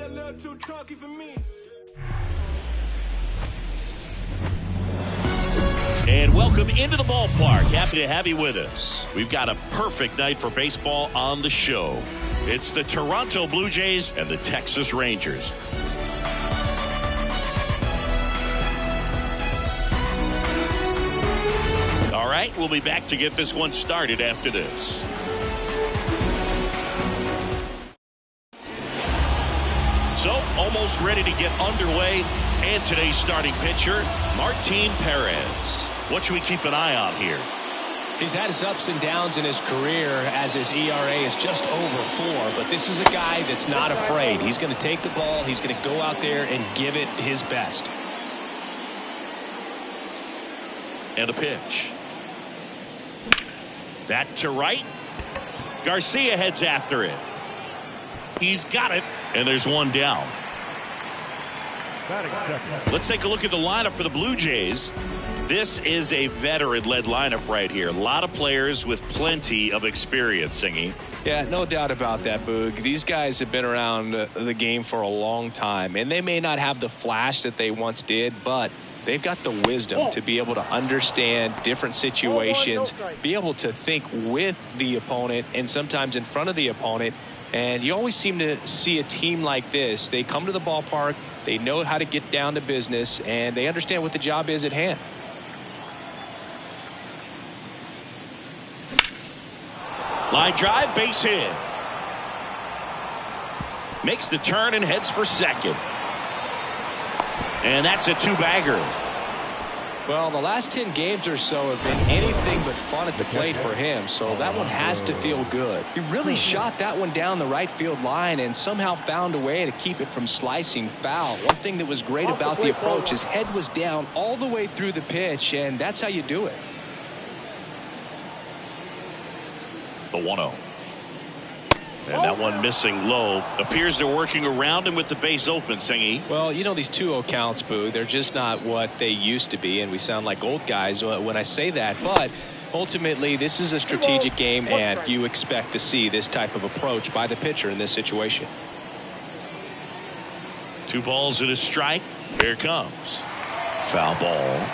a little too chunky for me. And welcome into the ballpark. Happy to have you with us. We've got a perfect night for baseball on the show. It's the Toronto Blue Jays and the Texas Rangers. All right, we'll be back to get this one started after this. So, almost ready to get underway. And today's starting pitcher, Martin Perez. What should we keep an eye on here? He's had his ups and downs in his career as his ERA is just over 4. But this is a guy that's not afraid. He's going to take the ball. He's going to go out there and give it his best. And a pitch. That to right. Garcia heads after it. He's got it. And there's one down. Let's take a look at the lineup for the Blue Jays. This is a veteran-led lineup right here. A lot of players with plenty of experience, Singy. Yeah, no doubt about that, Boog. These guys have been around the game for a long time, and they may not have the flash that they once did, but they've got the wisdom to be able to understand different situations, be able to think with the opponent and sometimes in front of the opponent. And you always seem to see a team like this. They come to the ballpark, they know how to get down to business, and they understand what the job is at hand. Line drive, base hit. Makes the turn and heads for second. And that's a 2-bagger. Well, the last 10 games or so have been anything but fun at the plate for him, so that one has to feel good. He really shot that one down the right field line and somehow found a way to keep it from slicing foul. One thing that was great about the approach, his head was down all the way through the pitch, and that's how you do it. The 1-0. And that one missing low. Appears they're working around him with the base open, Singy. Well, you know, these 2-0 counts, Boo, they're just not what they used to be, and we sound like old guys when I say that. But ultimately, this is a strategic game, and you expect to see this type of approach by the pitcher in this situation. 2 balls and a strike. Here it comes. Foul ball.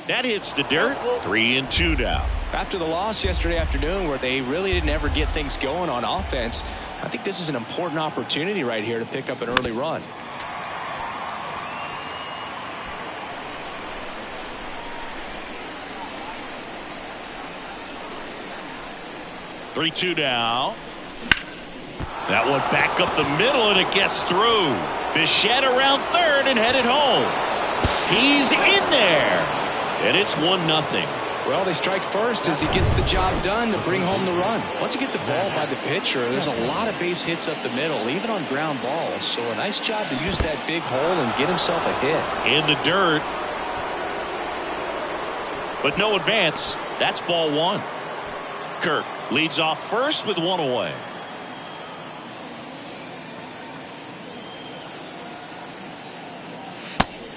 That hits the dirt. 3-2 now. After the loss yesterday afternoon where they really didn't ever get things going on offense, I think this is an important opportunity right here to pick up an early run. Three-two now. That one back up the middle and it gets through. Bichette around third and headed home. He's in there. And it's 1-0. Well, they strike first as he gets the job done to bring home the run. Once you get the ball by the pitcher, there's a lot of base hits up the middle, even on ground balls. So a nice job to use that big hole and get himself a hit. In the dirt. But no advance. That's ball 1. Kirk leads off first with 1 away.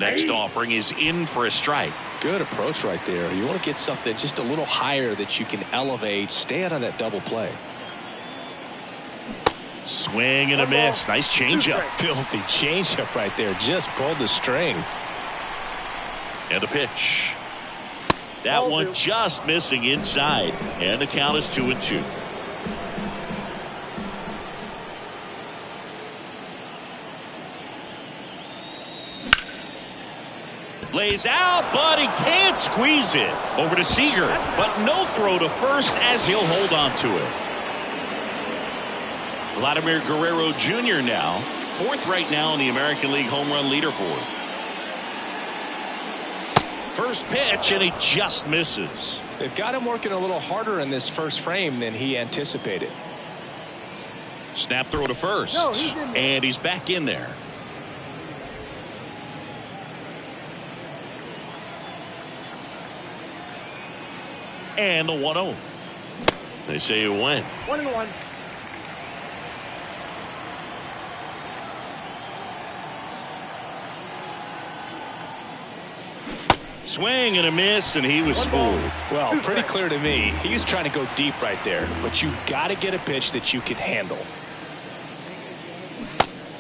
Next offering is in for a strike. Good approach right there. You want to get something just a little higher that you can elevate. Stay out of that double play. Swing and a miss. Nice changeup. Filthy changeup right there. Just pulled the string. And a pitch. That one just missing inside. And the count is 2-2. Lays out, but he can't squeeze it. Over to Seager, but no throw to first as he'll hold on to it. Vladimir Guerrero Jr. now, 4th right now in the American League home run leaderboard. First pitch, and he just misses. They've got him working a little harder in this first frame than he anticipated. Snap throw to first, and he's back in there. And the 1-0. They say it went. 1-1. Swing and a miss, and he was fooled. Well, pretty clear to me. He was trying to go deep right there, but you got to get a pitch that you can handle.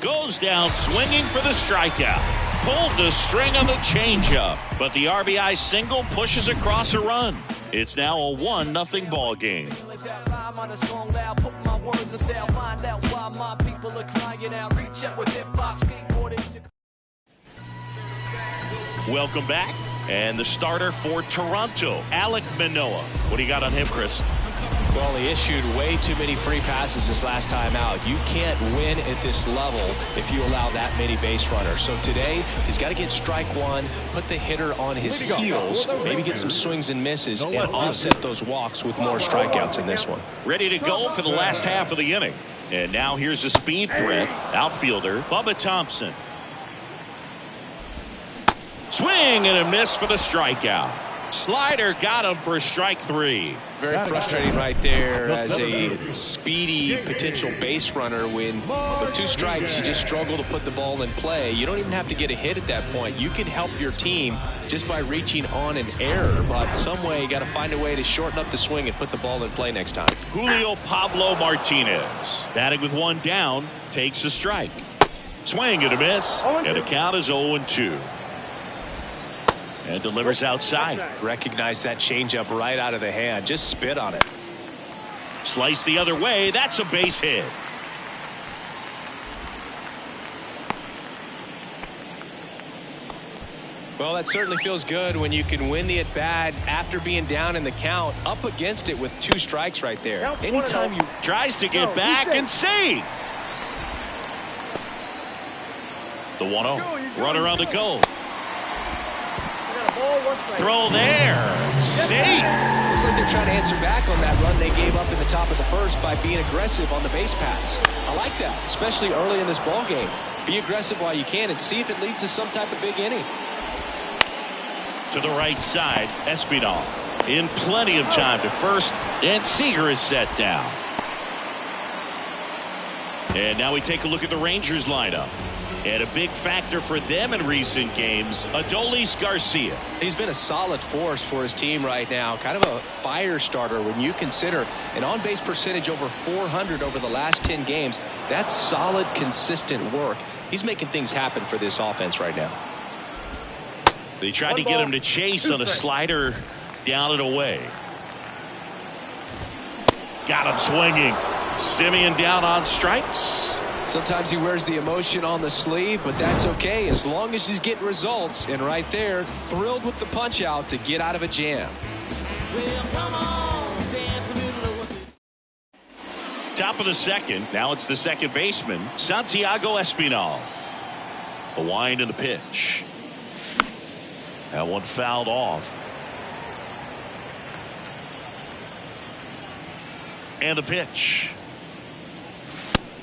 Goes down swinging for the strikeout. Pulled the string on the changeup, but the RBI single pushes across a run. It's now a 1-0 ball game. Welcome back. And the starter for Toronto, Alek Manoah. What do you got on him, Chris? Well, he issued way too many free passes his last time out. You can't win at this level if you allow that many base runners. So today, he's got to get strike one, put the hitter on his heels, maybe get some swings and misses, and offset those walks with more strikeouts in this one. Ready to go for the last half of the inning. And now here's a speed threat, outfielder Bubba Thompson. Swing and a miss for the strikeout. Slider got him for strike 3. Very frustrating right there as a speedy potential base runner. When with 2 strikes, you just struggle to put the ball in play. You don't even have to get a hit at that point. You can help your team just by reaching on an error, but some way you got to find a way to shorten up the swing and put the ball in play next time. Julio Pablo Martinez, batting with 1 down, takes a strike. Swing and a miss, and the count is 0-2. And delivers outside. Recognize that changeup right out of the hand. Just spit on it. Slice the other way. That's a base hit. Well, that certainly feels good when you can win the at-bat after being down in the count, up against it with 2 strikes right there. Anytime you tries to get back and see. The 1-0. Runner on the go. Throw there. Safe. Looks like they're trying to answer back on that run they gave up in the top of the first by being aggressive on the base paths. I like that, especially early in this ball game. Be aggressive while you can and see if it leads to some type of big inning. To the right side, Espinal in plenty of time to first, and Seager is set down. And now we take a look at the Rangers lineup. And a big factor for them in recent games, Adolis Garcia. He's been a solid force for his team right now. Kind of a fire starter when you consider an on-base percentage over 400 over the last 10 games. That's solid, consistent work. He's making things happen for this offense right now. They tried to get him to chase on a slider down and away. Got him swinging. Simeon down on strikes. Sometimes he wears the emotion on the sleeve, but that's okay as long as he's getting results. And right there, thrilled with the punch out to get out of a jam. Top of the second. Now it's the second baseman, Santiago Espinal. The wind and the pitch. That one fouled off. And the pitch.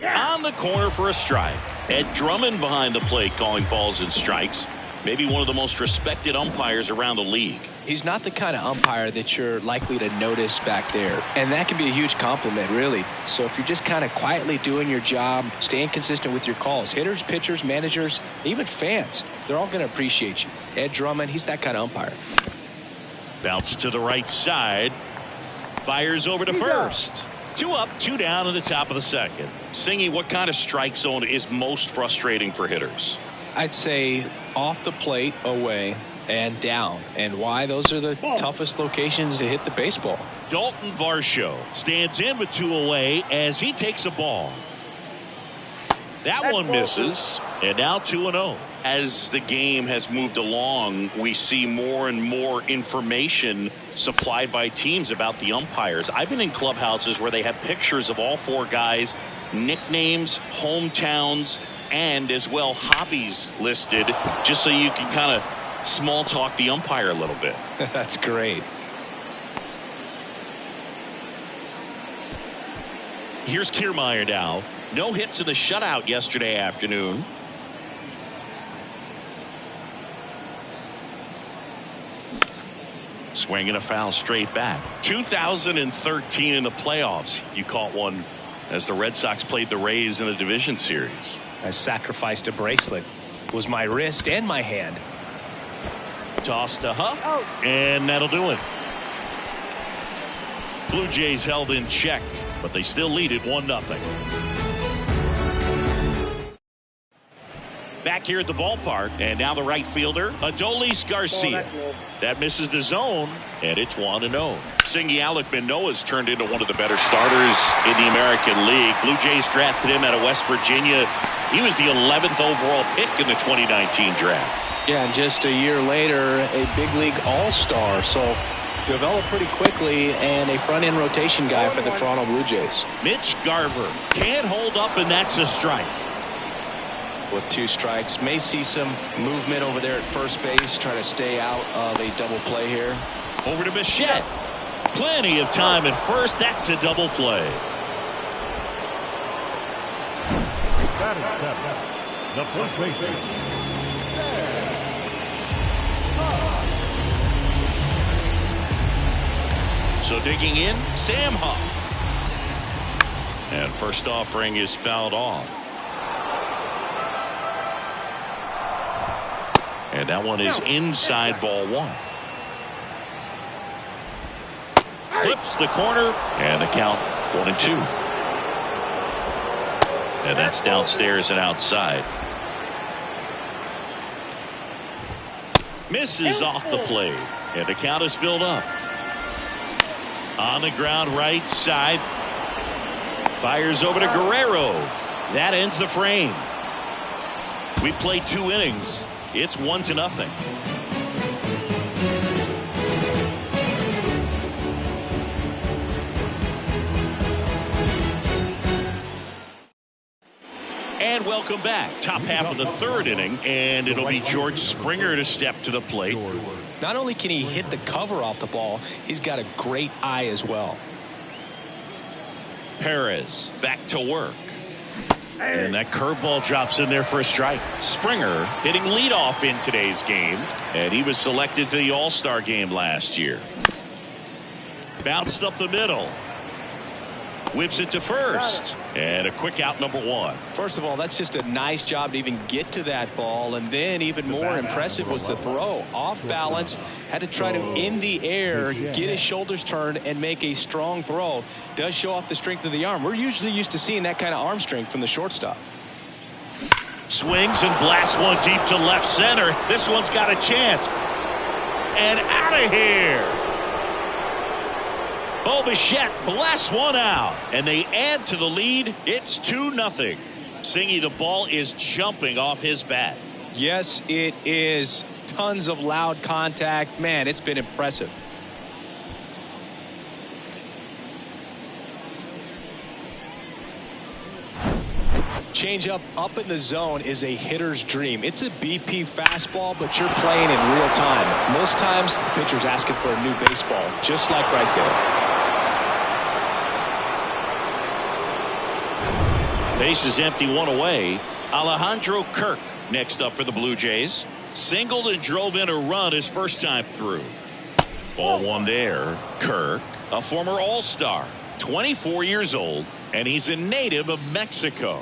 On the corner for a strike. Ed Drummond behind the plate calling balls and strikes. Maybe one of the most respected umpires around the league. He's not the kind of umpire that you're likely to notice back there. And that can be a huge compliment, really. So if you're just kind of quietly doing your job, staying consistent with your calls, hitters, pitchers, managers, even fans, they're all going to appreciate you. Ed Drummond, he's that kind of umpire. Bounce to the right side. Fires over to first. 2 up, 2 down in the top of the second. Singy, what kind of strike zone is most frustrating for hitters? I'd say off the plate, away, and down. And why? Those are the toughest locations to hit the baseball. Dalton Varsho stands in with 2 away as he takes a ball. That one misses, and now 2-0. As the game has moved along, we see more and more information supplied by teams about the umpires. I've been in clubhouses where they have pictures of all 4 guys, nicknames, hometowns, and as well hobbies listed, just so you can kind of small talk the umpire a little bit. That's great. Here's Kiermaier now. No hits in the shutout yesterday afternoon. Swinging a foul straight back. 2013 in the playoffs. You caught one as the Red Sox played the Rays in the division series. I sacrificed a bracelet. It was my wrist and my hand. Toss to Huff, and that'll do it. Blue Jays held in check, but they still lead it 1-0. Back here at the ballpark, and now the right fielder, Adolis Garcia. That misses the zone, and it's 1-0. Singy Alec Manoah's turned into one of the better starters in the American League. Blue Jays drafted him out of West Virginia. He was the 11th overall pick in the 2019 draft. Yeah, and just a year later, a big league all-star. So developed pretty quickly and a front-end rotation guy for the Toronto Blue Jays. Mitch Garver can't hold up, and that's a strike. With 2 strikes, may see some movement over there at first base, trying to stay out of a double play here. Over to Bichette. Plenty of time at first. That's a double play. The first baseman. So digging in, Sam Huff. And first offering is fouled off. And that one is inside ball 1. Clips the corner, and the count 1-2. And that's downstairs and outside. Misses off the plate, and the count is filled up. On the ground right side. Fires over to Guerrero. That ends the frame. We played 2 innings. It's 1-0. And welcome back. Top half of the 3rd inning, and it'll be George Springer to step to the plate. Not only can he hit the cover off the ball, he's got a great eye as well. Perez back to work. And that curveball drops in there for a strike. Springer hitting leadoff in today's game, and he was selected to the All-Star game last year. Bounced up the middle. Whips it to first. And a quick out, number 1. First of all, that's just a nice job to even get to that ball. And then even more impressive was the throw. Off balance, had to try to, in the air, get his shoulders turned and make a strong throw. Does show off the strength of the arm. We're usually used to seeing that kind of arm strength from the shortstop. Swings and blasts one deep to left center. This one's got a chance. And out of here. Bo Bichette blasts one out, and they add to the lead. It's 2-0. Singy, the ball is jumping off his bat. Yes, it is. Tons of loud contact. Man, it's been impressive. Changeup up in the zone is a hitter's dream. It's a BP fastball, but you're playing in real time. Most times, the pitcher's asking for a new baseball, just like right there. Base is empty, 1 away. Alejandro Kirk next up for the Blue Jays. Singled and drove in a run his first time through. Ball 1 there. Kirk, a former All-Star, 24 years old, and he's a native of Mexico.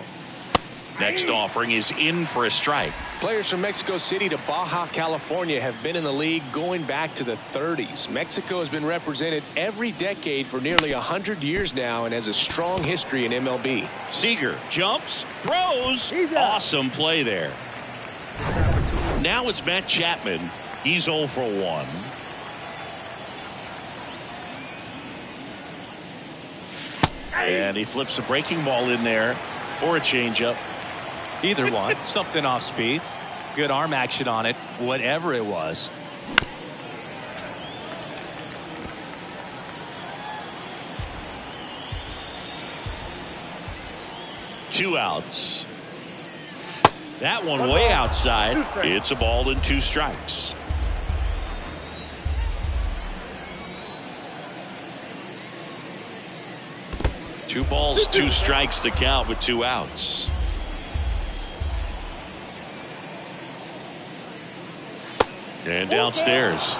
Next offering is in for a strike. Players from Mexico City to Baja California have been in the league going back to the 30s. Mexico has been represented every decade for nearly 100 years now and has a strong history in MLB. Seager jumps, throws. Awesome play there. Now it's Matt Chapman. He's 0 for 1. And he flips a breaking ball in there or a changeup. Either one. Something off speed. Good arm action on it. Whatever it was. Two outs. That one way outside. It's a ball and 2 strikes. Two balls, 2 strikes to count with 2 outs. And downstairs.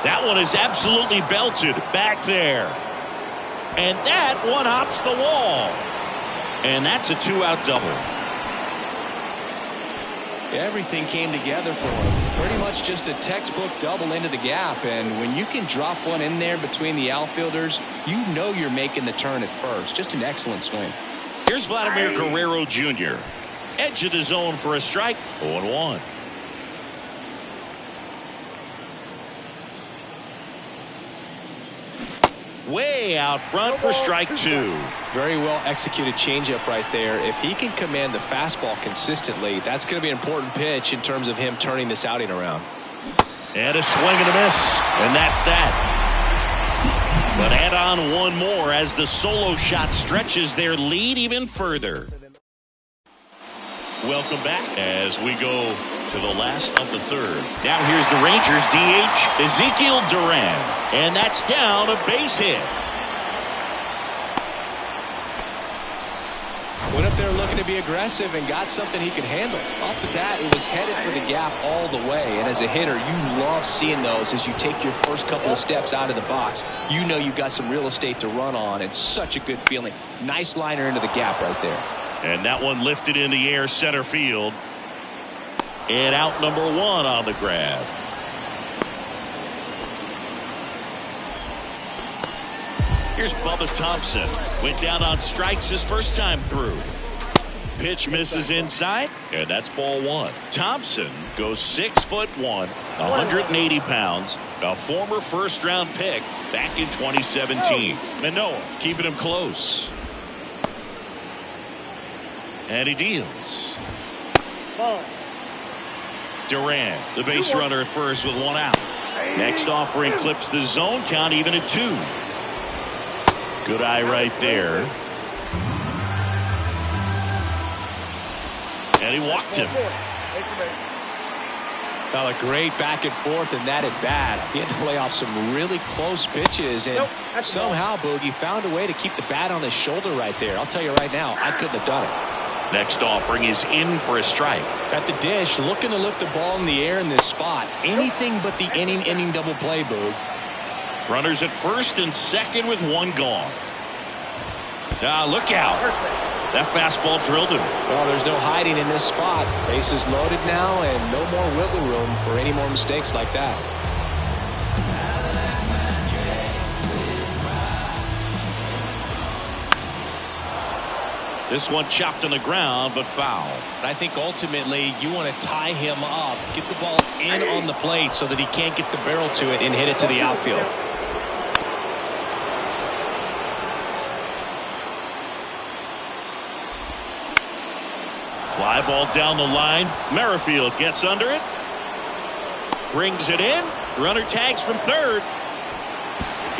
That one is absolutely belted back there. And that one hops the wall. And that's a 2-out double. Everything came together for him. Pretty much just a textbook double into the gap. And when you can drop one in there between the outfielders, you know you're making the turn at first. Just an excellent swing. Here's Vladimir Guerrero Jr. Edge of the zone for a strike. 0-1. Way out front for strike 2. Very well executed changeup right there. If he can command the fastball consistently, that's going to be an important pitch in terms of him turning this outing around. And a swing and a miss, and that's that. But add on one more as the solo shot stretches their lead even further. Welcome back as we go to the last of the third. Now here's the Rangers DH, Ezekiel Duran. And that's down, a base hit. Went up there looking to be aggressive and got something he could handle. Off the bat, it was headed for the gap all the way. And as a hitter, you love seeing those as you take your first couple of steps out of the box. You know you've got some real estate to run on. It's such a good feeling. Nice liner into the gap right there. And that one lifted in the air center field. And out number 1 on the grab. Here's Bubba Thompson. Went down on strikes his first time through. Pitch misses inside, and that's ball 1. Thompson goes 6'1", 180 pounds, a former first-round pick back in 2017. Manoah keeping him close. And he deals. Duran, the base runner at first with 1 out. Next offering clips the zone count even at 2. Good eye right there. And he walked him. Well, a great back and forth in that at bat. He had to lay off some really close pitches, and somehow Boogie found a way to keep the bat on his shoulder right there. I'll tell you right now, I couldn't have done it. Next offering is in for a strike. At the dish, looking to lift the ball in the air in this spot. Anything but the inning double play, Boog. Runners at first and second with 1 gone. Look out. That fastball drilled him. Well, there's no hiding in this spot. Bases loaded now and no more wiggle room for any more mistakes like that. This one chopped on the ground, but foul. I think ultimately you want to tie him up, get the ball in on the plate so that he can't get the barrel to it and hit it to the outfield. Fly ball down the line. Merrifield gets under it. Brings it in. Runner tags from third.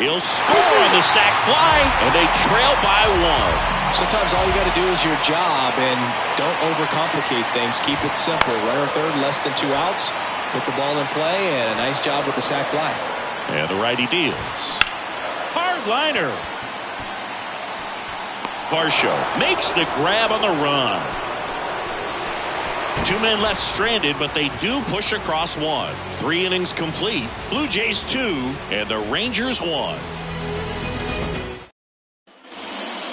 He'll score on the sac fly, and they trail by 1. Sometimes all you got to do is your job and don't overcomplicate things. Keep it simple. Runner third, less than 2 outs. Put the ball in play, and a nice job with the sac fly. And the righty deals. Hard liner. Varsho makes the grab on the run. 2 men left stranded, but they do push across 1. 3 innings complete. Blue Jays 2 and the Rangers 1.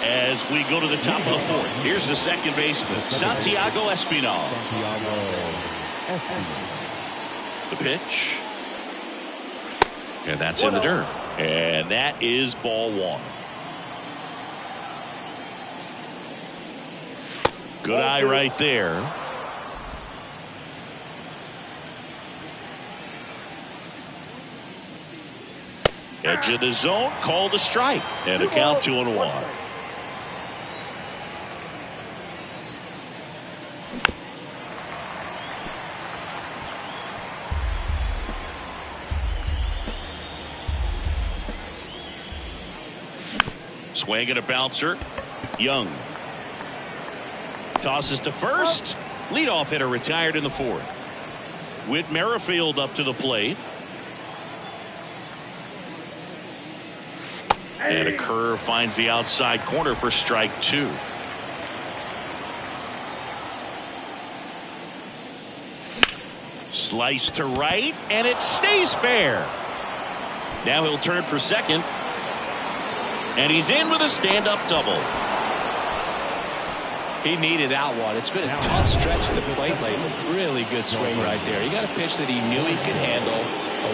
As we go to the top of the 4th, here's the second baseman, Santiago Espinal. The pitch. And that's in the dirt. And that is ball 1. Good eye right there. Edge of the zone, called a strike, and a count 2-1. Swing and a bouncer. Young tosses to first. Leadoff hitter retired in the 4th. Whit Merrifield up to the plate. And a curve finds the outside corner for strike 2. Slice to right, and it stays fair. Now he'll turn for second. And he's in with a stand-up double. He needed that one. It's been a tough stretch at the plate lately. Really good swing right there. He got a pitch that he knew he could handle,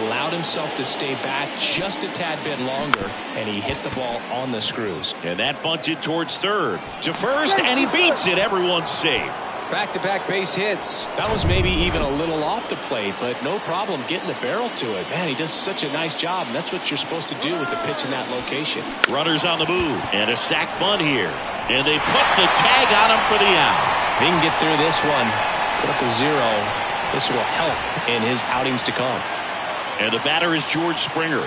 allowed himself to stay back just a tad bit longer, and he hit the ball on the screws. And that bunted towards third. To first, and he beats it. Everyone's safe. Back-to-back base hits. That was maybe even a little off the plate, but no problem getting the barrel to it. Man, he does such a nice job, and that's what you're supposed to do with the pitch in that location. Runners on the move, and a sac bunt here. And they put the tag on him for the out. If he can get through this one, put up a 0, this will help in his outings to come. And the batter is George Springer.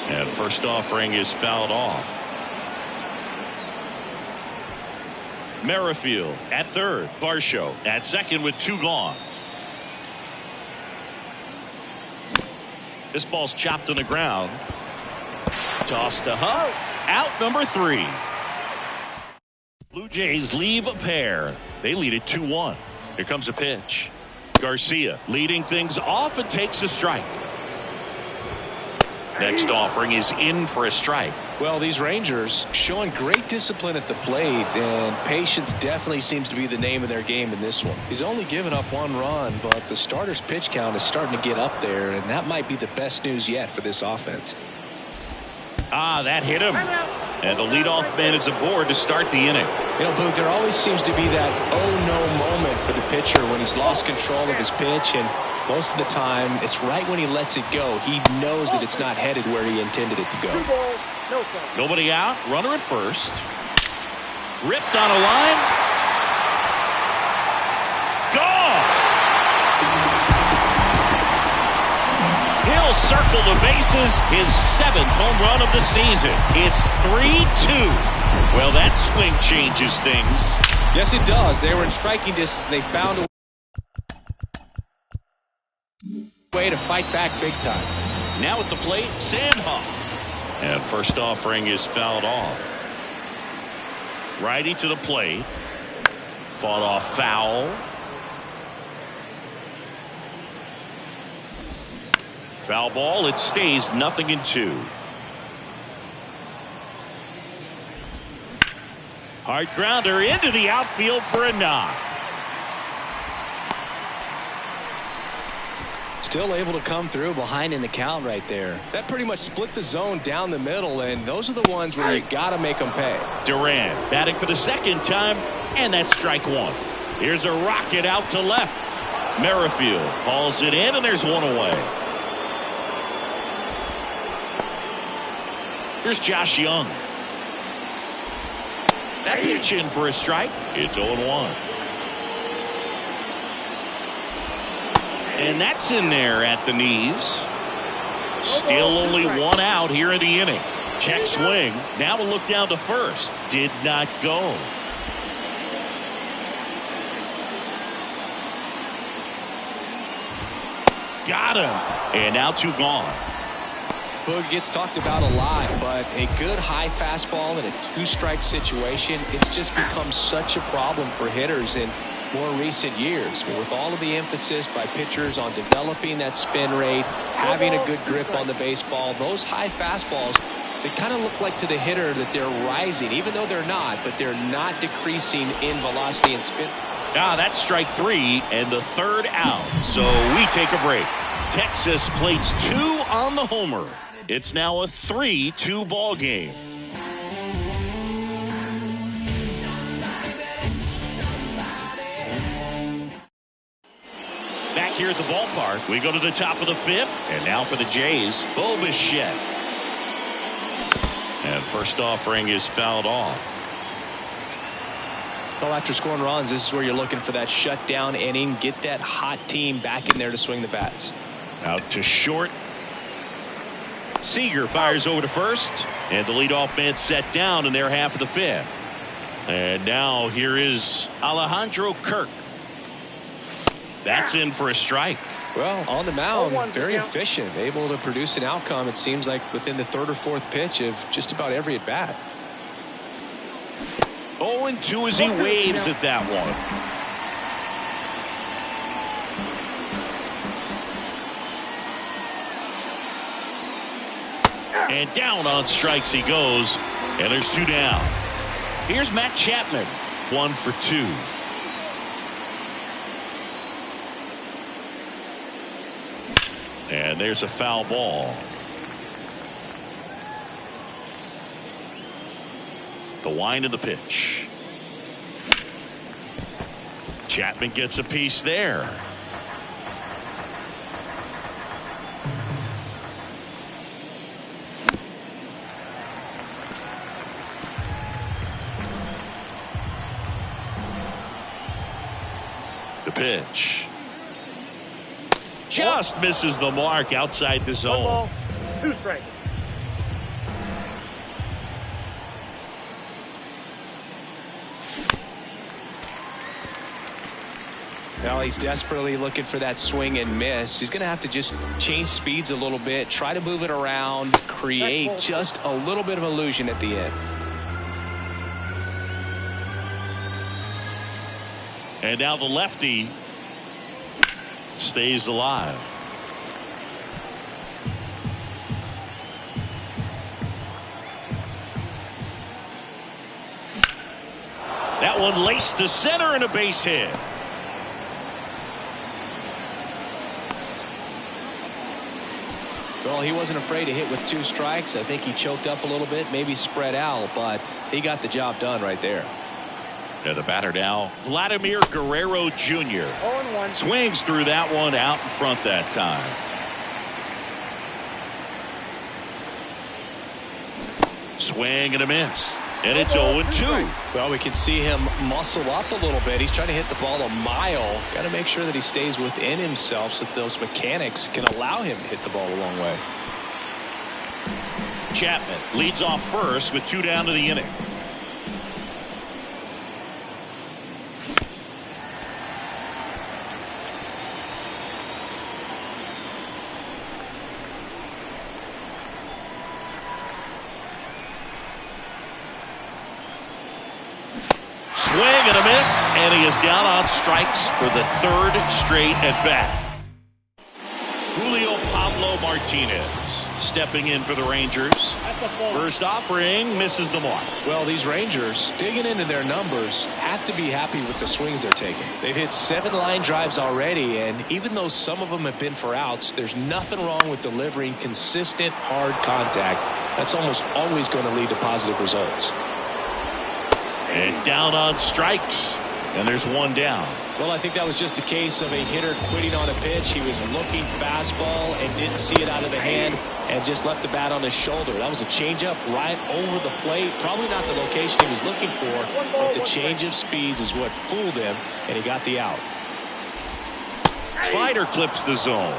And first offering is fouled off. Merrifield at third. Varsho at second with 2 gone. This ball's chopped on the ground. Toss to Huff. Out number 3. Blue Jays leave a pair. They lead it 2-1. Here comes a pitch. Garcia leading things off and takes a strike. Next offering is in for a strike. Well, these Rangers showing great discipline at the plate, and patience definitely seems to be the name of their game in this one. He's only given up 1 run, but the starter's pitch count is starting to get up there, and that might be the best news yet for this offense. That hit him. And the leadoff man is aboard to start the inning. You know, Boog, there always seems to be that oh-no moment for the pitcher when he's lost control of his pitch, and most of the time, it's right when he lets it go. He knows that it's not headed where he intended it to go. Nobody out. Runner at first. Ripped on a line. Gone. He'll circle the bases. His 7th home run of the season. It's 3-2. Well, that swing changes things. Yes, it does. They were in striking distance. They found a way to fight back big time. Now at the plate, Sandhoff. And first offering is fouled off. Righty to the plate. Fought off foul. Foul ball. It stays 0-2. Hard grounder into the outfield for a knock. Still able to come through behind in the count right there. That pretty much split the zone down the middle, and those are the ones where you got to make them pay. Duran batting for the 2nd time, and that's strike 1. Here's a rocket out to left. Merrifield hauls it in, and there's 1 away. Here's Josh Young. That pitch in for a strike. It's 0-1. And that's in there at the knees. Still only 1 out here in the inning. Check swing. Now we'll look down to first. Did not go. Got him. And now 2 gone. Boog gets talked about a lot, but a good high fastball in a 2-strike situation, it's just become such a problem for hitters in more recent years. I mean, with all of the emphasis by pitchers on developing that spin rate, having a good grip on the baseball, those high fastballs, they kind of look like to the hitter that they're rising, even though they're not, but they're not decreasing in velocity and spin. That's strike 3 and the 3rd out. So we take a break. Texas plates 2 on the homer. It's now a 3-2 ball game. Back here at the ballpark, we go to the top of the 5th, and now for the Jays, Bo Bichette. And first offering is fouled off. Well, after scoring runs, this is where you're looking for that shutdown inning, get that hot team back in there to swing the bats. Out to short. Seager fires over to first, and the leadoff man set down in their half of the 5th. And now here is Alejandro Kirk. That's in for a strike. Well, on the mound, very efficient, able to produce an outcome, it seems like, within the 3rd or 4th pitch of just about every at-bat. 0-2 as he waves at that one. And down on strikes he goes. And there's 2 down. Here's Matt Chapman. 1 for 2. And there's a foul ball. The wind of the pitch. Chapman gets a piece there. The pitch. Just misses the mark outside the zone. 1 ball, 2 strikes. Well, he's desperately looking for that swing and miss. He's going to have to just change speeds a little bit, try to move it around, create just a little bit of illusion at the end. And now the lefty stays alive. That one laced to center and a base hit. Well, he wasn't afraid to hit with 2 strikes. I think he choked up a little bit, maybe spread out, but he got the job done right there. And the batter now, Vladimir Guerrero Jr. 0-1. Swings through that one out in front that time. Swing and a miss. And it's 0-2. Well, we can see him muscle up a little bit. He's trying to hit the ball a mile. Got to make sure that he stays within himself so that those mechanics can allow him to hit the ball a long way. Chapman leads off first with 2 down to the inning. Swing and a miss, and he is down on strikes for the 3rd straight at bat. Julio Pablo Martinez stepping in for the Rangers. First offering misses the mark. Well, these Rangers, digging into their numbers, have to be happy with the swings they're taking. They've hit 7 line drives already, and even though some of them have been for outs, there's nothing wrong with delivering consistent, hard contact. That's almost always going to lead to positive results. And down on strikes. And there's 1 down. Well, I think that was just a case of a hitter quitting on a pitch. He was looking fastball and didn't see it out of the hand and just left the bat on his shoulder. That was a changeup right over the plate. Probably not the location he was looking for, but the change of speeds is what fooled him, and he got the out. Slider clips the zone.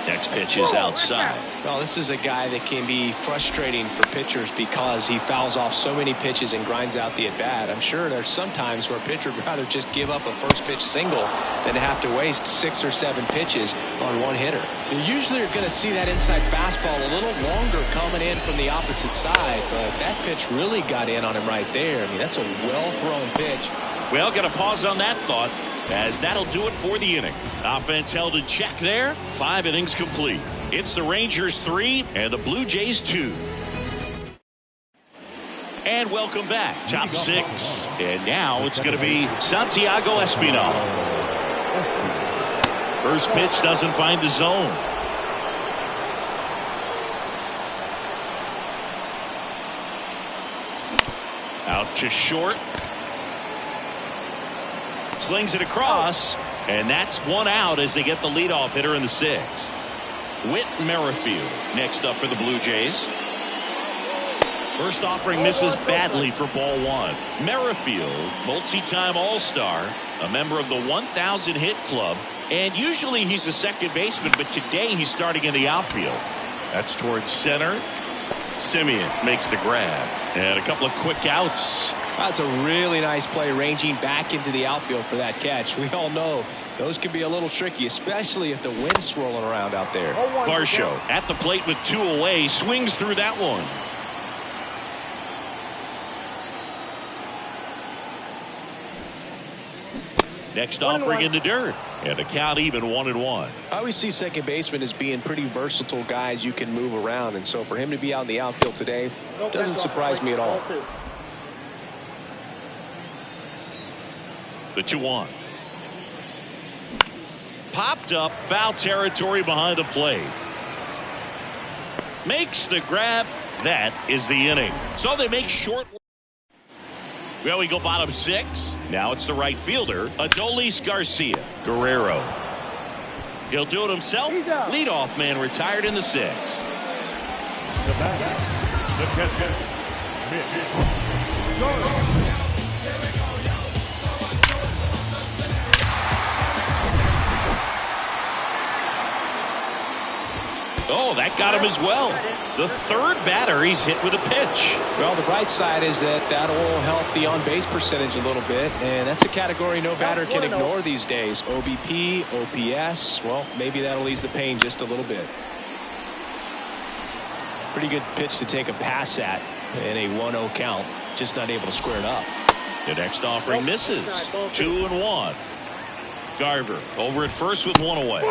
Next pitch is outside. Well, this is a guy that can be frustrating for pitchers because he fouls off so many pitches and grinds out the at-bat. I'm sure there's some times where a pitcher would rather just give up a first pitch single than to have to waste 6 or 7 pitches on one hitter. You usually are going to see that inside fastball a little longer coming in from the opposite side, but that pitch really got in on him right there. I mean, that's a well-thrown pitch. Well, got to pause on that thought, as that'll do it for the inning. Offense held in check there. 5 innings complete. It's the Rangers 3 and the Blue Jays 2. And welcome back. Top 6. And now it's going to be Santiago Espinal. First pitch doesn't find the zone. Out to short. Slings it across, and that's 1 out as they get the leadoff hitter in the 6th. Whit Merrifield next up for the Blue Jays. First offering misses badly for ball 1. Merrifield, multi-time All-Star, a member of the 1,000 hit club, and usually he's a second baseman, but today he's starting in the outfield. That's towards center. Simeon makes the grab, and a couple of quick outs. That's a really nice play, ranging back into the outfield for that catch. We all know those can be a little tricky, especially if the wind's swirling around out there. Varsho at the plate with 2 away, swings through that one. Next offering in the dirt. And the count even 1-1. I always see second baseman as being pretty versatile guys you can move around. And so for him to be out in the outfield today doesn't surprise me at all. The 2-1. Popped up, foul territory behind the plate. Makes the grab. That is the inning. So they make short. Well, we go bottom 6. Now it's the right fielder, Adolis Garcia. Guerrero. He'll do it himself. Leadoff man retired in the 6th. The batter, the catcher, Mitch. Oh, that got him as well. The third batter he's hit with a pitch. Well, the bright side is that will help the on-base percentage a little bit, and that's a category no batter can ignore these days. OBP, OPS, well, maybe that'll ease the pain just a little bit. Pretty good pitch to take a pass at in a 1-0 count. Just not able to square it up. The next offering misses. 2-1. Garver over at first with 1 away.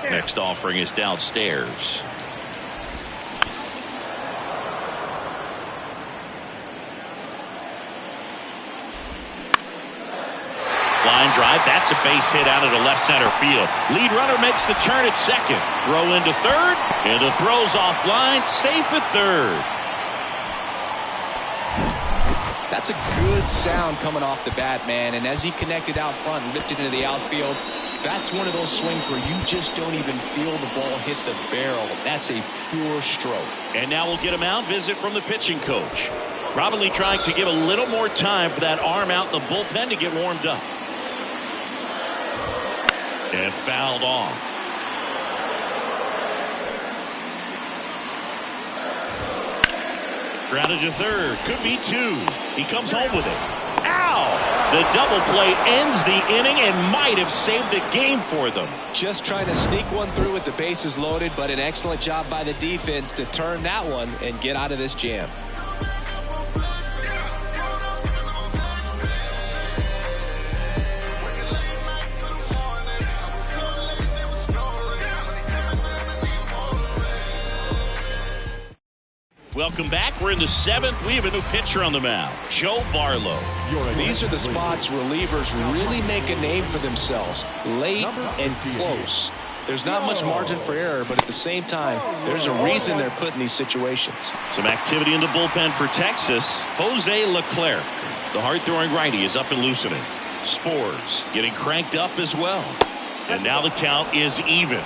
Next offering is downstairs. Line drive. That's a base hit out of the left center field. Lead runner makes the turn at second. Throw into third. And the throw's offline. Safe at third. That's a good sound coming off the bat, man. And as he connected out front and lifted into the outfield, that's one of those swings where you just don't even feel the ball hit the barrel. That's a pure stroke. And now we'll get a mound visit from the pitching coach. Probably trying to give a little more time for that arm out in the bullpen to get warmed up. And fouled off. Grounded to third. Could be 2. He comes home with it. Ow! The double play ends the inning and might have saved the game for them. Just trying to sneak one through with the bases loaded, but an excellent job by the defense to turn that one and get out of this jam. Welcome back. We're in the 7th. We have a new pitcher on the mound, Joe Barlow. These are the spots relievers really make a name for themselves. Late and close. There's not much margin for error, but at the same time, there's a reason they're put in these situations. Some activity in the bullpen for Texas. Jose Leclerc, the hard-throwing righty, is up and loosening. Spores getting cranked up as well. And now the count is even.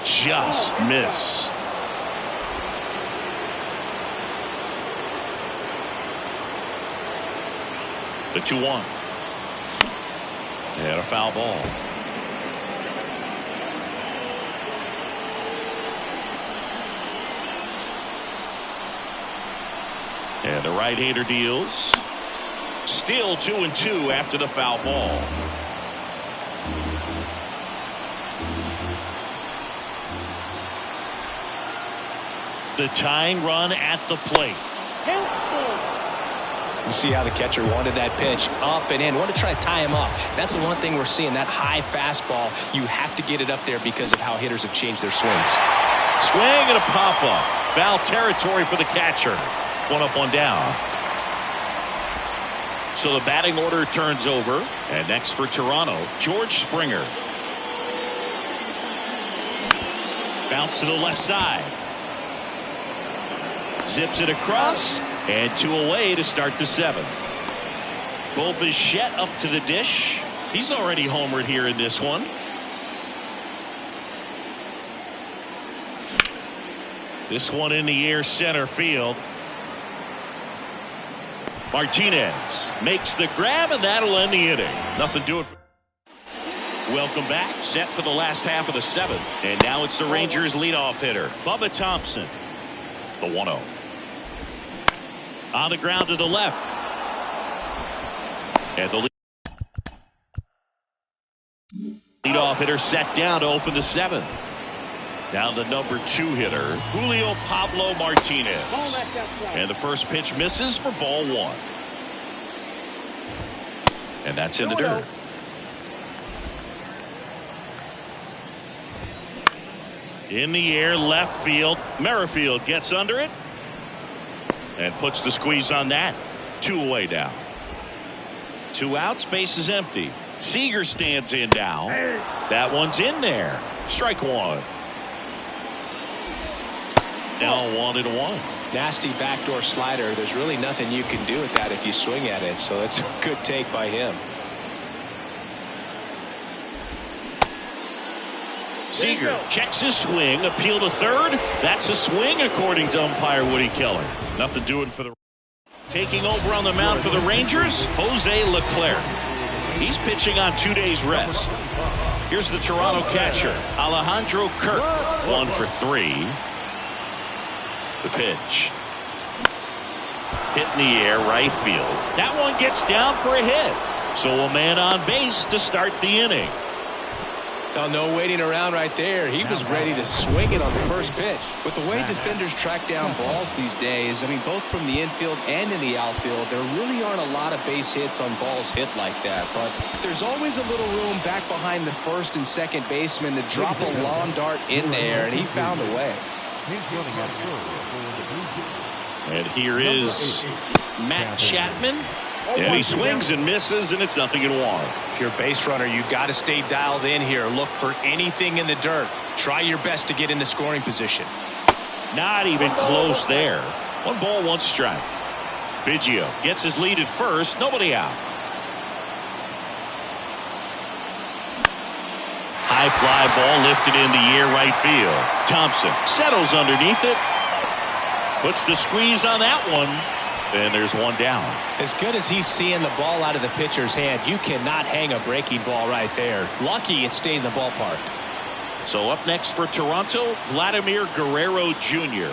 Just missed. The 2-1. And a foul ball. And the right-hander deals. Still 2-2 after the foul ball. The tying run at the plate. You see how the catcher wanted that pitch up and in. Want to try to tie him up. That's the one thing we're seeing, that high fastball. You have to get it up there because of how hitters have changed their swings. Swing and a pop-up. Foul territory for the catcher. 1 up, 1 down. So the batting order turns over. And next for Toronto, George Springer. Bounce to the left side. Zips it across, and 2 away to start the 7th. Bo Bichette up to the dish. He's already homered here in this one. This one in the air, center field. Martinez makes the grab, and that'll end the inning. Nothing to it. Welcome back. Set for the last half of the 7th. And now it's the Rangers leadoff hitter, Bubba Thompson. The 1-0. On the ground to the left. And the leadoff hitter set down to open the 7th. Now the number 2 hitter, Julio Pablo Martinez. And the first pitch misses for ball 1. And that's in the dirt. In the air, left field. Merrifield gets under it and puts the squeeze on that. 2 away now. 2 outs, base is empty. Seager stands in now. That one's in there. Strike 1. Now 1-1. Nasty backdoor slider. There's really nothing you can do with that if you swing at it. So it's a good take by him. Seager checks his swing. Appeal to third. That's a swing according to umpire Woody Keller. Nothing doing for the. Taking over on the mound for the Rangers, Jose Leclerc. He's pitching on 2 days rest. Here's the Toronto catcher, Alejandro Kirk. 1 for 3. The pitch. Hit in the air, right field. That one gets down for a hit. So a man on base to start the inning. Oh, no waiting around right there. He was ready to swing it on the first pitch. With the way defenders track down balls these days, I mean, both from the infield and in the outfield, there really aren't a lot of base hits on balls hit like that. But there's always a little room back behind the first and second baseman to drop a lawn dart in there, and he found a way. And here is Matt Chapman. And he swings and misses, and it's 0-1. If you're a base runner, you got to stay dialed in here. Look for anything in the dirt. Try your best to get into scoring position. Not even close there. 1 ball, 1 strike. Biggio gets his lead at first. Nobody out. High fly ball lifted in the air, right field. Thompson settles underneath it. Puts the squeeze on that one. And there's 1 down. As good as he's seeing the ball out of the pitcher's hand, you cannot hang a breaking ball right there. Lucky it stayed in the ballpark. So up next for Toronto, Vladimir Guerrero Jr.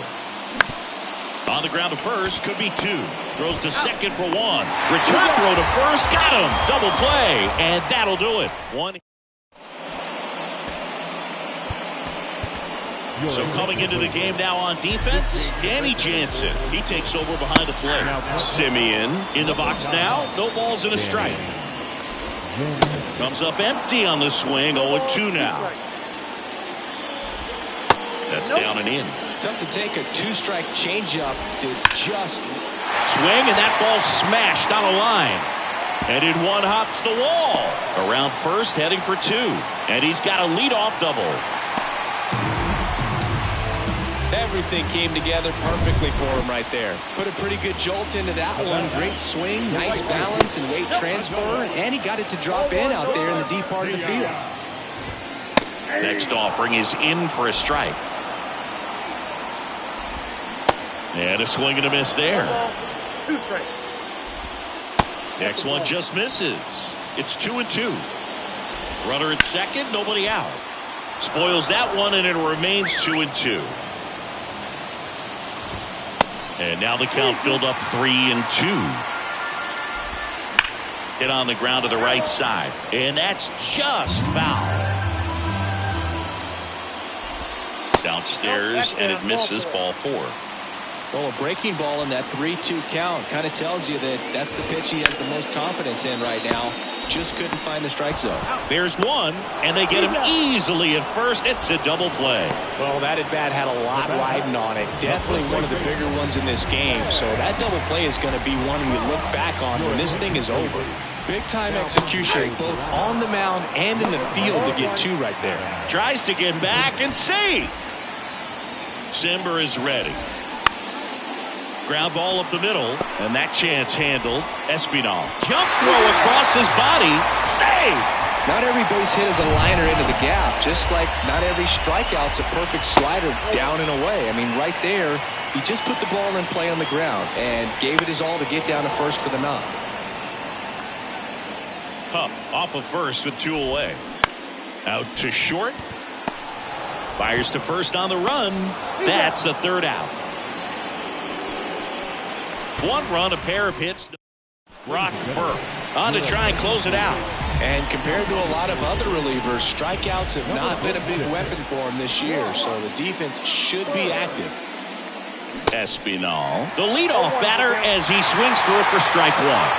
On the ground to first, could be 2. Throws to second for 1. Return throw to first, got him. Double play, and that'll do it. 1. So coming into the game now on defense, Danny Jansen. He takes over behind the plate. Simeon in the box now. No balls and a strike. Comes up empty on the swing. 0-2 now. That's down and in. Tough to take a 2-strike changeup to just swing, and that ball smashed on a line. And in 1 hops the wall. Around first, heading for 2. And he's got a leadoff double. Everything came together perfectly for him right there. Put a pretty good jolt into that one. Great swing, nice balance and weight transfer, and he got it to drop in out there in the deep part of the field. Next offering is in for a strike. And a swing and a miss there. Next one just misses. It's 2-2. Runner at second, nobody out. Spoils that one, and it remains 2-2. And now the count filled up 3-2. Hit on the ground to the right side. And that's just foul. Downstairs, and it misses ball 4. Well, a breaking ball in that 3-2 count kind of tells you that that's the pitch he has the most confidence in right now. Just couldn't find the strike zone. There's 1, and they get him easily at first. It's a double play. Well, that at-bat had a lot riding on it. Definitely one of the bigger ones in this game. So that double play is going to be one we look back on when this thing is over. Big-time execution, both on the mound and in the field to get 2 right there. Tries to get back and see. Simber is ready. Ground ball up the middle, and that chance handled. Espinal. Jump throw across his body. Save! Not every base hit is a liner into the gap, just like not every strikeout's a perfect slider down and away. I mean, right there, he just put the ball in play on the ground and gave it his all to get down to first for the knock. Hupp off of first with 2 away. Out to short. Fires to first on the run. That's the 3rd out. 1 run, a pair of hits. Brock Burke on to try and close it out. And compared to a lot of other relievers, strikeouts have not been a big weapon for him this year, so the defense should be active. Espinal, the leadoff batter, as he swings through it for strike one.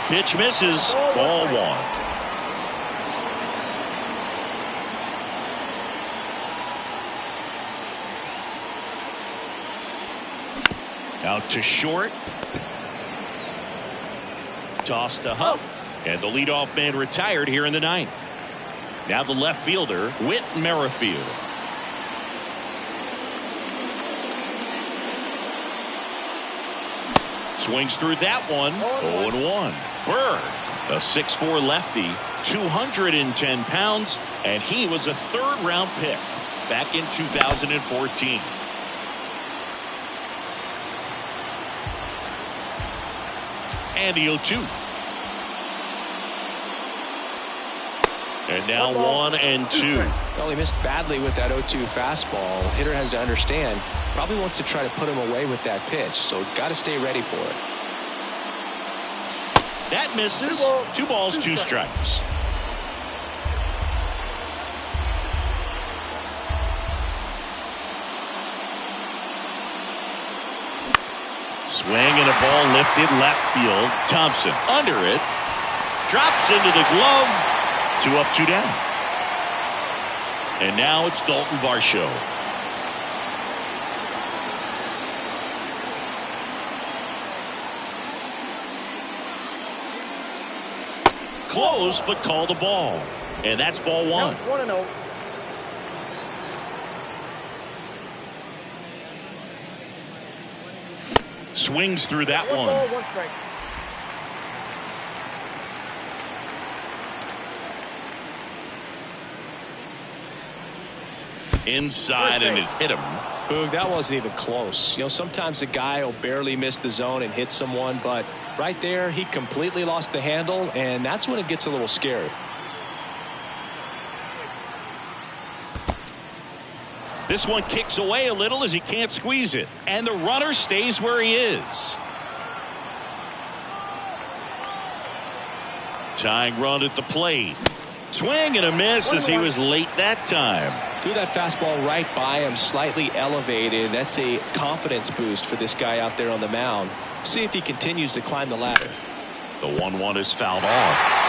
Pitch misses, ball one. Out to short. Toss to Huff. And the leadoff man retired here in the ninth. Now the left fielder, Whit Merrifield. Swings through that one. 0-1. Bird, a 6'4" lefty, 210 pounds, and he was a third-round pick back in 2014. And the 0-2. And now 1-2. Well, he missed badly with that 0-2 fastball. Hitter has to understand, probably wants to try to put him away with that pitch, so got to stay ready for it. That misses. 2 balls, 2 strikes. Swing and a ball lifted left field. Thompson under it. Drops into the glove. 2 up, 2 down. And now it's Dalton Varsho. Close, but called the ball. And that's ball 1. 1-0. Swings through that one. 1 strike. Inside, and it hit him. Boog, that wasn't even close. You know, sometimes a guy will barely miss the zone and hit someone, but right there, he completely lost the handle, and that's when it gets a little scary. This one kicks away a little as he can't squeeze it. And the runner stays where he is. Tying run at the plate. Swing and a miss as he was late that time. Threw that fastball right by him, slightly elevated. That's a confidence boost for this guy out there on the mound. See if he continues to climb the ladder. The 1-1 is fouled off.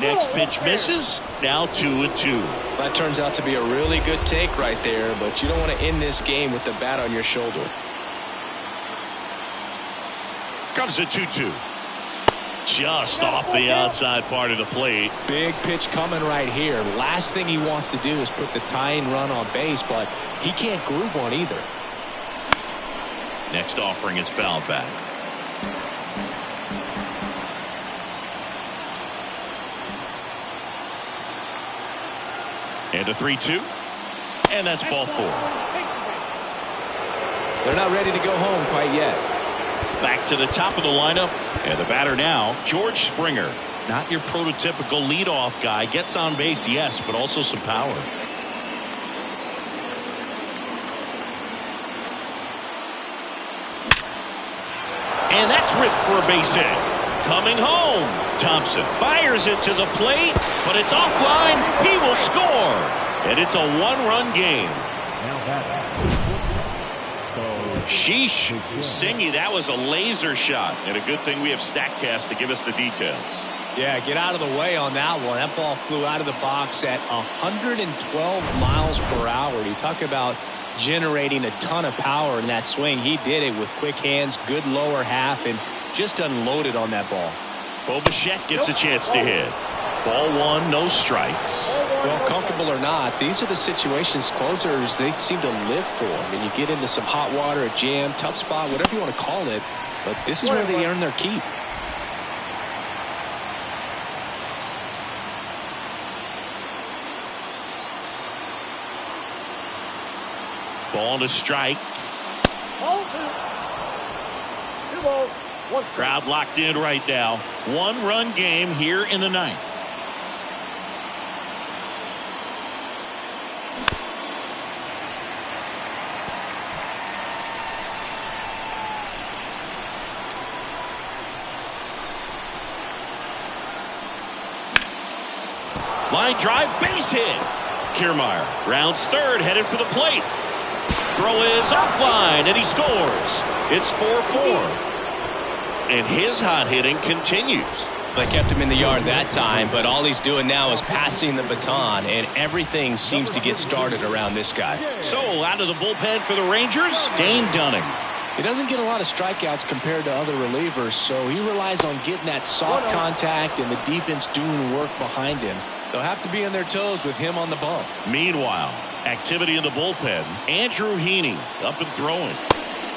Next pitch misses. Now 2-2. That turns out to be a really good take right there, but you don't want to end this game with the bat on your shoulder. Comes the 2-2. Just off the outside part of the plate. Big pitch coming right here. Last thing he wants to do is put the tying run on base, but he can't groove one either. Next offering is fouled back. And a 3-2. And that's ball 4. They're not ready to go home quite yet. Back to the top of the lineup. And the batter now, George Springer. Not your prototypical leadoff guy. Gets on base, yes, but also some power. And that's ripped for a base hit. Coming home. Thompson fires it to the plate, but it's offline. He will score. And it's a 1-run game. Sheesh. Singy, that was a laser shot. And a good thing we have StatCast to give us the details. Yeah, get out of the way on that one. That ball flew out of the box at 112 miles per hour. You talk about generating a ton of power in that swing. He did it with quick hands, good lower half, and just unloaded on that ball. Bo Bichette gets a chance to hit. Ball 1, no strikes. Well, comfortable or not, these are the situations closers they seem to live for. I mean, you get into some hot water, a jam, tough spot, whatever you want to call it, but this is where they earn their keep. Ball to strike. Ball two. 2 balls, 1 strike. Crowd locked in right now. 1-run game here in the ninth. Line drive, base hit. Kiermaier rounds third, headed for the plate. Throw is offline, and he scores. It's 4-4. And his hot hitting continues. They kept him in the yard that time, but all he's doing now is passing the baton, and everything seems to get started around this guy. So out of the bullpen for the Rangers, Dane Dunning. He doesn't get a lot of strikeouts compared to other relievers, so he relies on getting that soft contact and the defense doing work behind him. They'll have to be on their toes with him on the bump. Meanwhile, activity in the bullpen. Andrew Heaney up and throwing.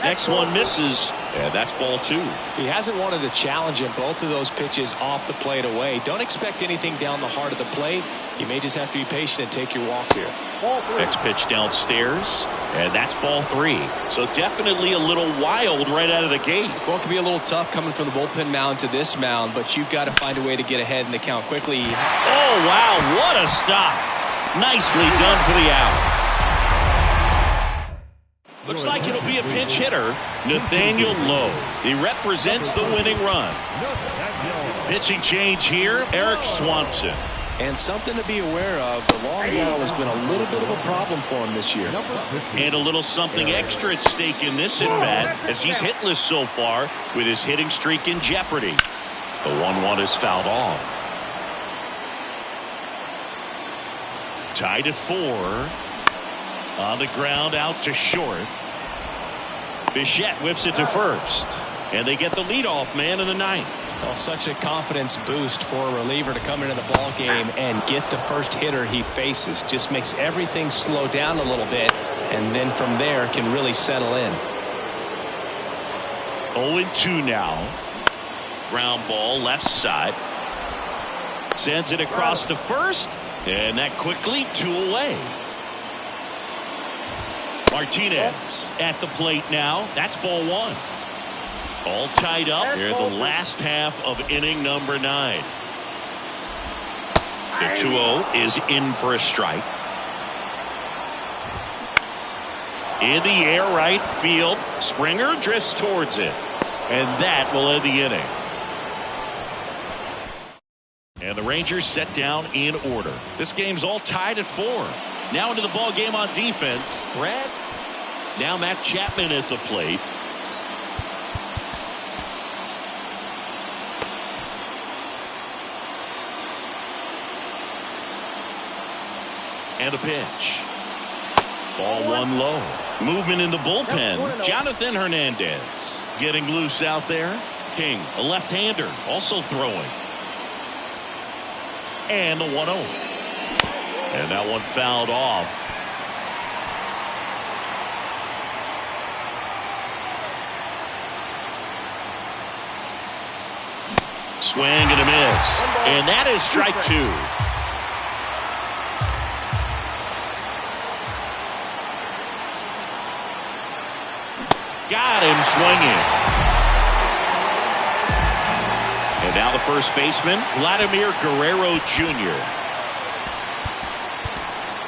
Next one misses, and that's ball 2. He hasn't wanted to challenge him. Both of those pitches off the plate away. Don't expect anything down the heart of the plate. You may just have to be patient and take your walk here. Next pitch downstairs, and that's ball 3. So definitely a little wild right out of the gate. Well, it can be a little tough coming from the bullpen mound to this mound, but you've got to find a way to get ahead in the count quickly. Oh, wow, what a stop. Nicely done for the out. Looks like it'll be a pinch hitter, Nathaniel Lowe. He represents the winning run. Pitching change here, Eric Swanson. And something to be aware of, the long ball has been a little bit of a problem for him this year. And a little something extra at stake in this at-bat, as he's hitless so far with his hitting streak in jeopardy. The 1-1 is fouled off. Tied at 4. On the ground, out to short. Bichette whips it to first. And they get the leadoff man in the ninth. Well, such a confidence boost for a reliever to come into the ball game and get the first hitter he faces. Just makes everything slow down a little bit, and then from there can really settle in. 0-2 now. Ground ball left side. Sends it across to first, and that quickly 2 away. Martinez at the plate now. That's ball 1. All tied up here the last half of inning number 9. The 2-0 is in for a strike. In the air right field. Springer drifts towards it. And that will end the inning. And the Rangers set down in order. This game's all tied at 4. Now into the ball game on defense. Brad. Now Matt Chapman at the plate. And a pitch. Ball 1 low. Movement in the bullpen. Jonathan Hernandez getting loose out there. King, a left-hander, also throwing. And the 1-0. And that one fouled off. Swing and a miss. And that is strike 2. Got him swinging. And now the first baseman, Vladimir Guerrero Jr.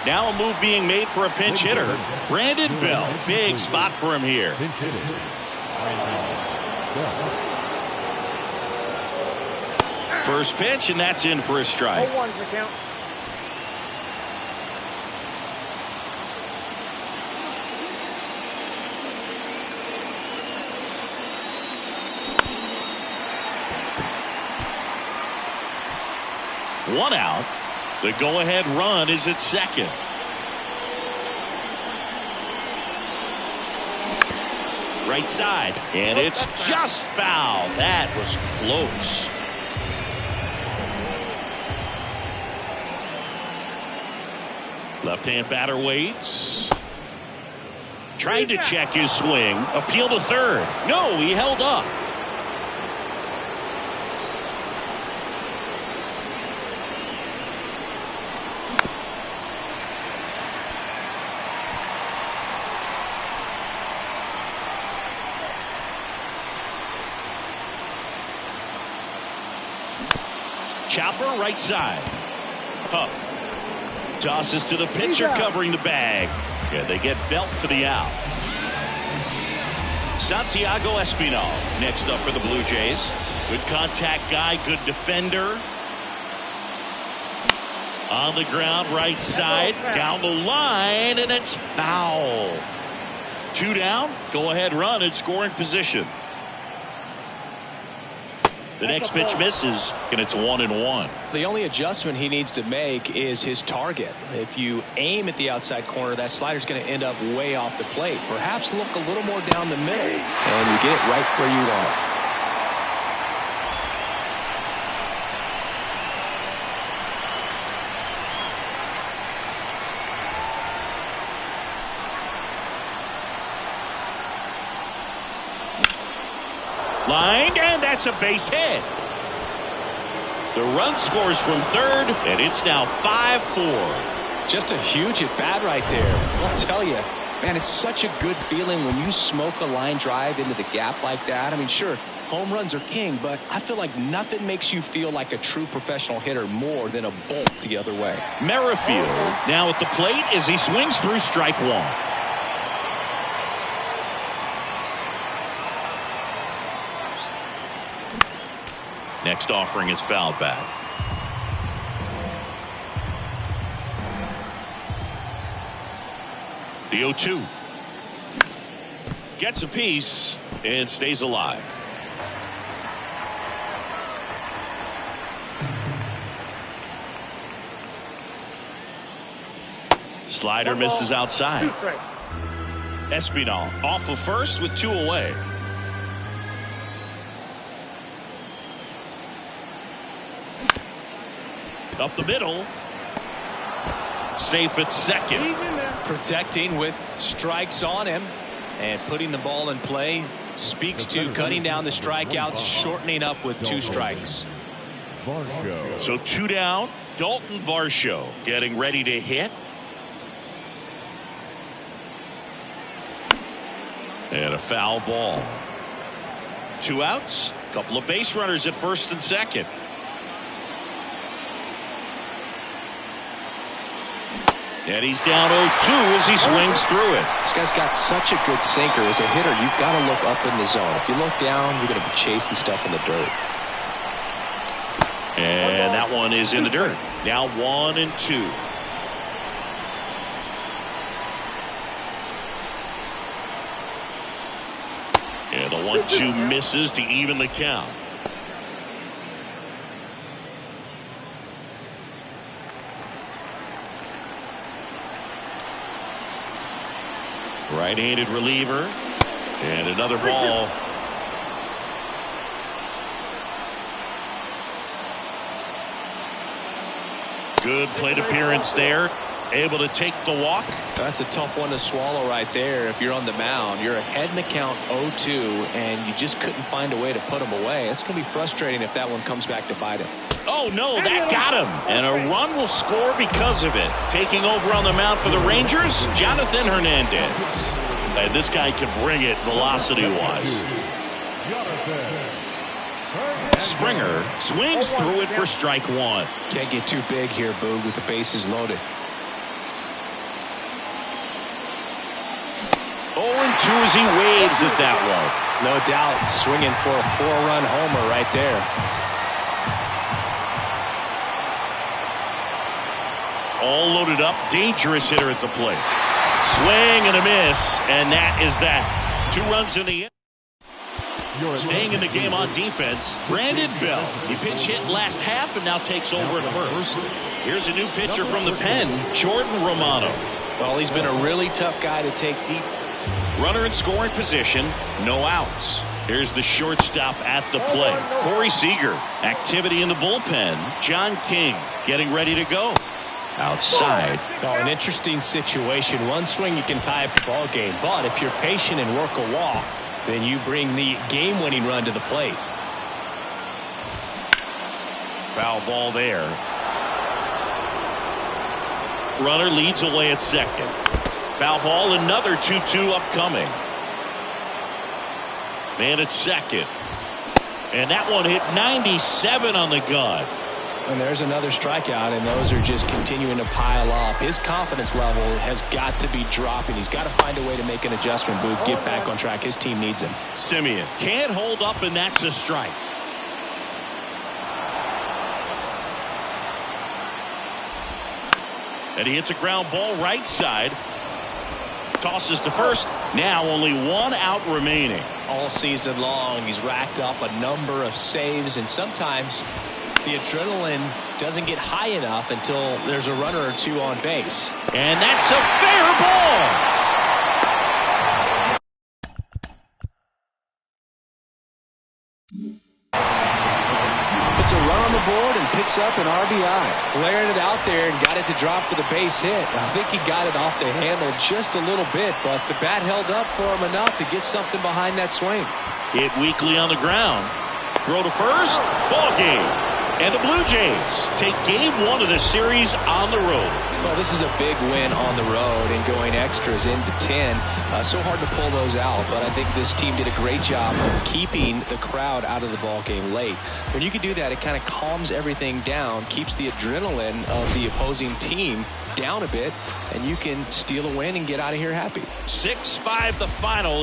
Now a move being made for a pinch hitter. Brandon Bell. Big spot for him here. First pitch, and that's in for a strike. 0-1's the count. One out. The go-ahead run is at second. Right side, and it's just foul. That was close. Left-hand batter waits. Trying to check his swing. Appeal to third. No, he held up. Chopper right side. Huff tosses to the pitcher covering the bag. Yeah, they get Belt for the out. Santiago Espinal next up for the Blue Jays. Good contact guy, good defender. On the ground, right side, down the line, and it's foul. 2 down, go ahead run in scoring position. The next pitch misses, and it's 1-1. The only adjustment he needs to make is his target. If you aim at the outside corner, that slider's going to end up way off the plate. Perhaps look a little more down the middle, and you get it right where you want it. Lined, and that's a base hit. The run scores from third, and it's now 5-4. Just a huge at bat right there. I'll tell you, man, it's such a good feeling when you smoke a line drive into the gap like that. I mean, sure, home runs are king, but I feel like nothing makes you feel like a true professional hitter more than a bolt the other way. Merrifield now at the plate as he swings through strike one. Next offering is fouled back. The 0-2. Gets a piece and stays alive. Slider misses outside. Espinal off of first with 2 away. Up the middle. Safe at second. Protecting with strikes on him and putting the ball in play speaks to cutting down the strikeouts, shortening up with 2 strikes. So 2 down. Dalton Varsho getting ready to hit. And a foul ball. 2 outs. Couple of base runners at first and second. And he's down 0-2 as he swings through it. This guy's got such a good sinker. As a hitter, you've got to look up in the zone. If you look down, you're going to be chasing stuff in the dirt. And that one is in the dirt. Now 1-2. And the 1-2 misses to even the count. Right-handed reliever. And another ball. Good plate appearance there. Able to take the walk. That's a tough one to swallow right there. If you're on the mound, you're ahead in the count 0-2, and you just couldn't find a way to put him away. It's going to be frustrating if that one comes back to bite him. Oh, no, that got him. And a run will score because of it. Taking over on the mound for the Rangers, Jonathan Hernandez. And this guy can bring it velocity-wise. Springer swings through it for strike one. Can't get too big here, Boog, with the bases loaded. 0-2 as he waves at that one. No doubt, swinging for a 4-run homer right there. All loaded up, dangerous hitter at the plate. Swing and a miss, and that is that. 2 runs in the end. Staying in the game on defense, Brandon Bell. He pinch hit last half and now takes over at first. Here's a new pitcher from the pen, Jordan Romano. Well, he's been a really tough guy to take deep. Runner in scoring position, no outs. Here's the shortstop at the plate, Corey Seager. Activity in the bullpen, John King getting ready to go. Outside. Oh, an interesting situation. One swing you can tie up the ball game, but if you're patient and work a walk, then you bring the game-winning run to the plate. Foul ball there. Runner leads away at second. Foul ball, another 2-2 upcoming. Man at second. And that one hit 97 on the gun. And there's another strikeout, and those are just continuing to pile up. His confidence level has got to be dropping. He's got to find a way to make an adjustment, Boog, get back on track. His team needs him. Simeon can't hold up, and that's a strike. And he hits a ground ball right side. Tosses to first. Now only one out remaining. All season long, he's racked up a number of saves, and sometimes the adrenaline doesn't get high enough until there's a runner or two on base. And that's a fair ball. Puts a run on the board and picks up an RBI. Flared it out there and got it to drop for the base hit. I think he got it off the handle just a little bit, but the bat held up for him enough to get something behind that swing. Hit weakly on the ground. Throw to first. Ball game. And the Blue Jays take game 1 of the series on the road. Well, this is a big win on the road and going extras into 10. So hard to pull those out, but I think this team did a great job of keeping the crowd out of the ball game late. When you can do that, it kind of calms everything down, keeps the adrenaline of the opposing team down a bit, and you can steal a win and get out of here happy. 6-5 the final.